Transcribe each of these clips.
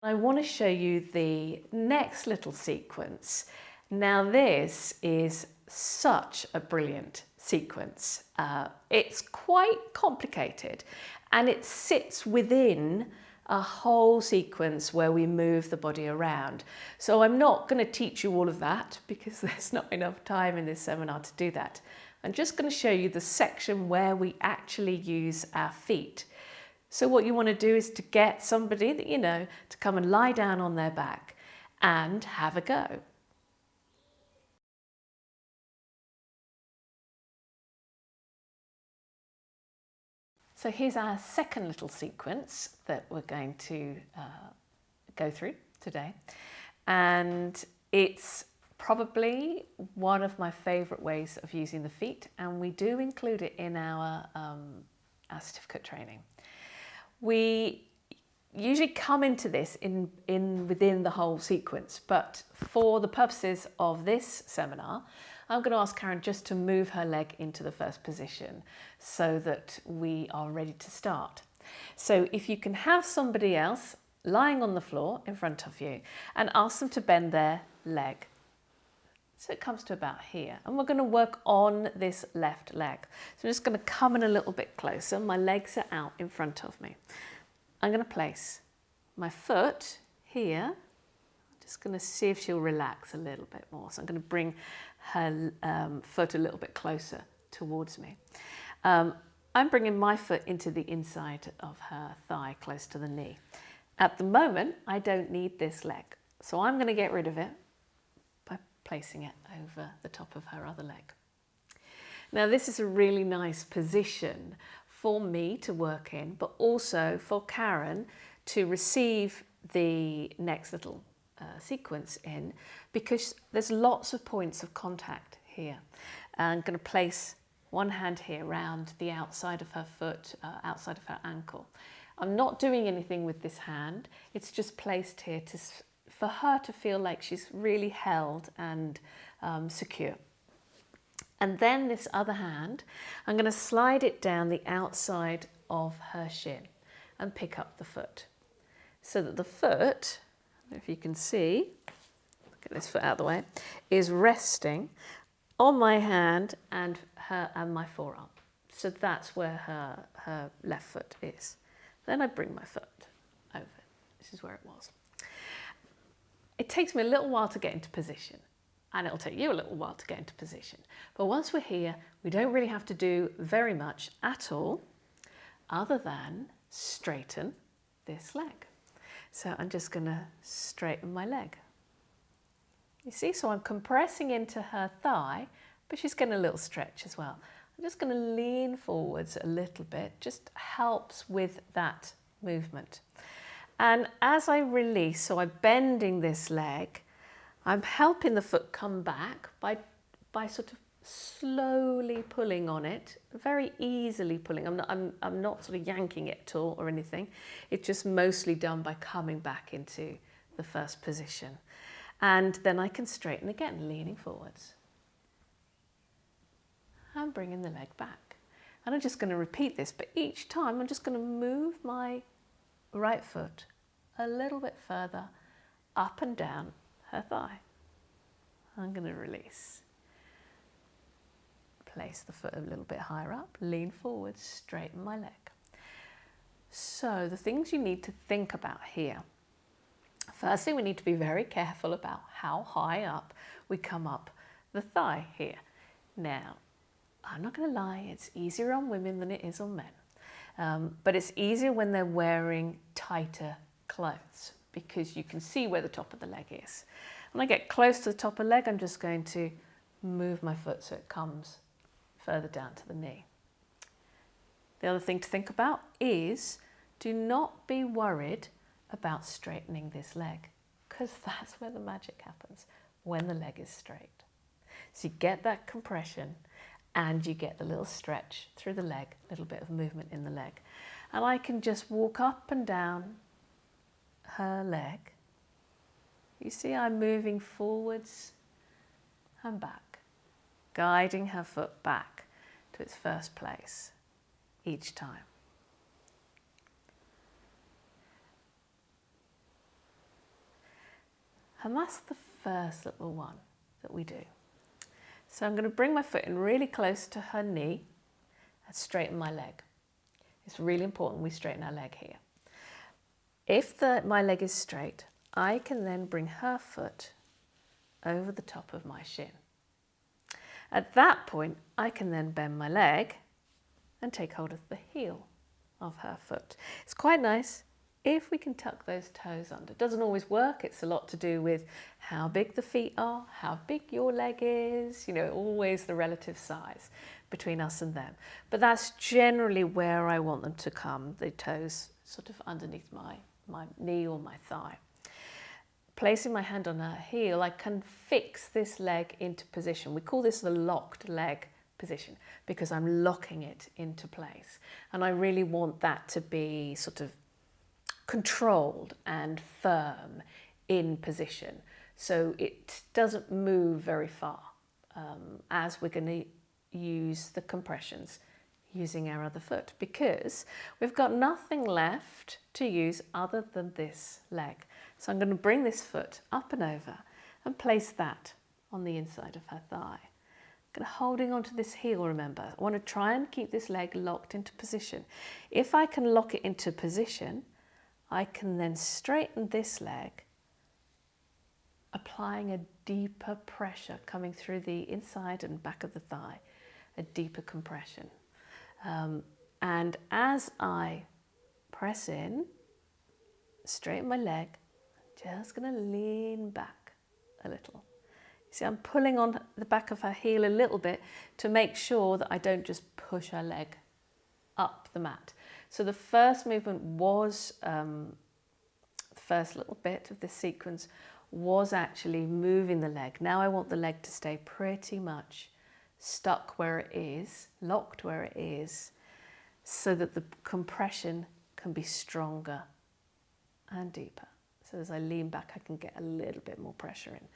I want to show you the next little sequence. Now this is such a brilliant sequence. It's quite complicated and it sits within a whole sequence where we move the body around. So I'm not going to teach you all of that because there's not enough time in this seminar to do that. I'm just going to show you the section where we actually use our feet. So what you want to do is to get somebody that you know to come and lie down on their back and have a go. So here's our second little sequence that we're going to go through today. And it's probably one of my favourite ways of using the feet, and we do include it in our certificate training. We usually come into this within the whole sequence, but for the purposes of this seminar, I'm going to ask Karen just to move her leg into the first position so that we are ready to start. So if you can have somebody else lying on the floor in front of you and ask them to bend their leg. So it comes to about here, and we're going to work on this left leg. So I'm just going to come in a little bit closer. My legs are out in front of me. I'm going to place my foot here. I'm just going to see if she'll relax a little bit more. So I'm going to bring her foot a little bit closer towards me. I'm bringing my foot into the inside of her thigh, close to the knee. At the moment, I don't need this leg, so I'm going to get rid of it by placing it over the top of her other leg. Now this is a really nice position for me to work in, but also for Karen to receive the next little sequence in, because there's lots of points of contact here. I'm going to place one hand here around the outside of her foot, outside of her ankle. I'm not doing anything with this hand, it's just placed here for her to feel like she's really held and secure. And then this other hand, I'm going to slide it down the outside of her shin and pick up the foot. So that the foot, if you can see, get this foot out of the way, is resting on my hand and my forearm. So that's where her left foot is. Then I bring my foot over. This is where it was. It takes me a little while to get into position, and it'll take you a little while to get into position. But once we're here, we don't really have to do very much at all, other than straighten this leg. So I'm just going to straighten my leg. You see, so I'm compressing into her thigh, but she's getting a little stretch as well. I'm just going to lean forwards a little bit, just helps with that movement. And as I release, so I'm bending this leg, I'm helping the foot come back by sort of slowly pulling on it, very easily pulling. I'm not sort of yanking it at all or anything. It's just mostly done by coming back into the first position. And then I can straighten again, leaning forwards. I'm bringing the leg back. And I'm just going to repeat this, but each time I'm just going to move my right foot a little bit further up and down her thigh. I'm going to release. Place the foot a little bit higher up, lean forward, straighten my leg. So the things you need to think about here. Firstly, we need to be very careful about how high up we come up the thigh here. Now, I'm not going to lie, it's easier on women than it is on men. But it's easier when they're wearing tighter clothes because you can see where the top of the leg is. When I get close to the top of the leg, I'm just going to move my foot so it comes further down to the knee. The other thing to think about is do not be worried about straightening this leg, because that's where the magic happens, when the leg is straight. So you get that compression and you get the little stretch through the leg, a little bit of movement in the leg. And I can just walk up and down her leg. You see I'm moving forwards and back, guiding her foot back to its first place each time. And that's the first little one that we do. So I'm going to bring my foot in really close to her knee and straighten my leg. It's really important we straighten our leg here. If my leg is straight, I can then bring her foot over the top of my shin. At that point, I can then bend my leg and take hold of the heel of her foot. It's quite nice if we can tuck those toes under. It doesn't always work. It's a lot to do with how big the feet are, how big your leg is, always the relative size between us and them. But that's generally where I want them to come, the toes sort of underneath my knee or my thigh. Placing my hand on her heel, I can fix this leg into position. We call this the locked leg position because I'm locking it into place. And I really want that to be sort of controlled and firm in position so it doesn't move very far as we're going to use the compressions using our other foot, because we've got nothing left to use other than this leg. So I'm going to bring this foot up and over and place that on the inside of her thigh. I'm holding onto this heel, remember. I want to try and keep this leg locked into position. If I can lock it into position, I can then straighten this leg, applying a deeper pressure coming through the inside and back of the thigh, a deeper compression. And as I press in, straighten my leg, I'm just going to lean back a little. You see, I'm pulling on the back of her heel a little bit to make sure that I don't just push her leg up the mat. So the first movement was, the first little bit of this sequence was actually moving the leg. Now I want the leg to stay pretty much stuck where it is, locked where it is, so that the compression can be stronger and deeper. So as I lean back, I can get a little bit more pressure in.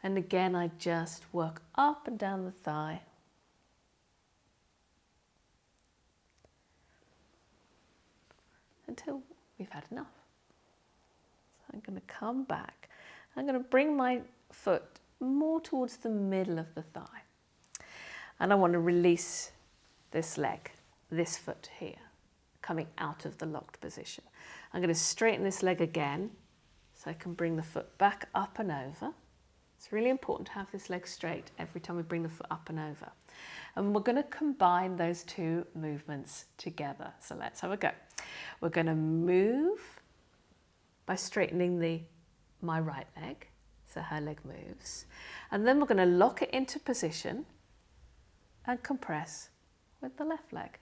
And again, I just work up and down the thigh. Until we've had enough. So I'm going to come back. I'm going to bring my foot more towards the middle of the thigh. And I want to release this leg, this foot here, coming out of the locked position. I'm going to straighten this leg again so I can bring the foot back up and over. It's really important to have this leg straight every time we bring the foot up and over. And we're going to combine those two movements together. So let's have a go. We're going to move by straightening my right leg, so her leg moves. And then we're going to lock it into position and compress with the left leg.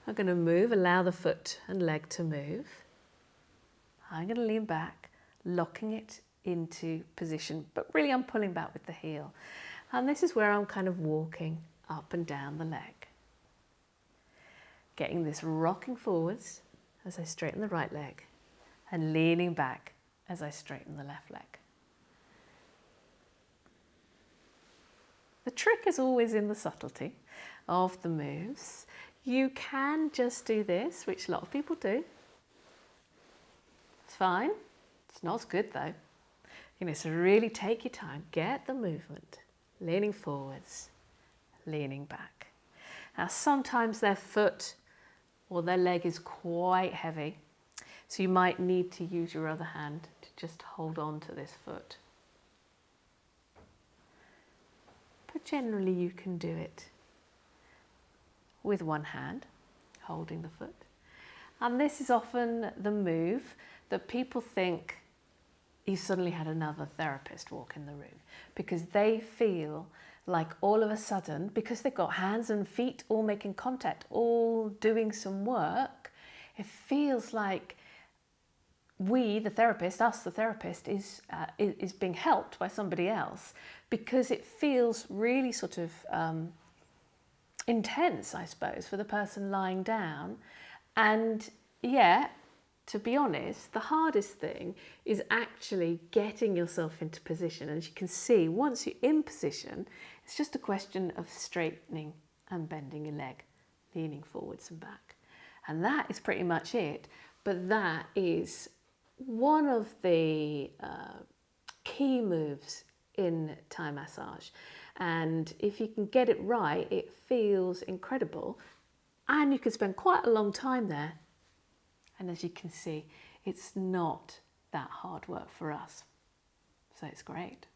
I'm going to move, allow the foot and leg to move. I'm going to lean back, locking it into position, but really I'm pulling back with the heel. And this is where I'm kind of walking up and down the leg. Getting this rocking forwards as I straighten the right leg and leaning back as I straighten the left leg. The trick is always in the subtlety of the moves. You can just do this, which a lot of people do. It's fine. It's not as good though. So really take your time, get the movement, leaning forwards, leaning back. Now sometimes their foot or their leg is quite heavy, so you might need to use your other hand to just hold on to this foot. But generally you can do it with one hand, holding the foot. And this is often the move that people think you suddenly had another therapist walk in the room, because they feel like all of a sudden, because they've got hands and feet all making contact, all doing some work, it feels like we, the therapist, us, the therapist, is being helped by somebody else, because it feels really sort of intense, I suppose, for the person lying down. And yeah, to be honest, the hardest thing is actually getting yourself into position. And as you can see, once you're in position, it's just a question of straightening and bending your leg, leaning forwards and back. And that is pretty much it. But that is one of the key moves in Thai massage. And if you can get it right, it feels incredible. And you can spend quite a long time there. And as you can see, it's not that hard work for us. So it's great.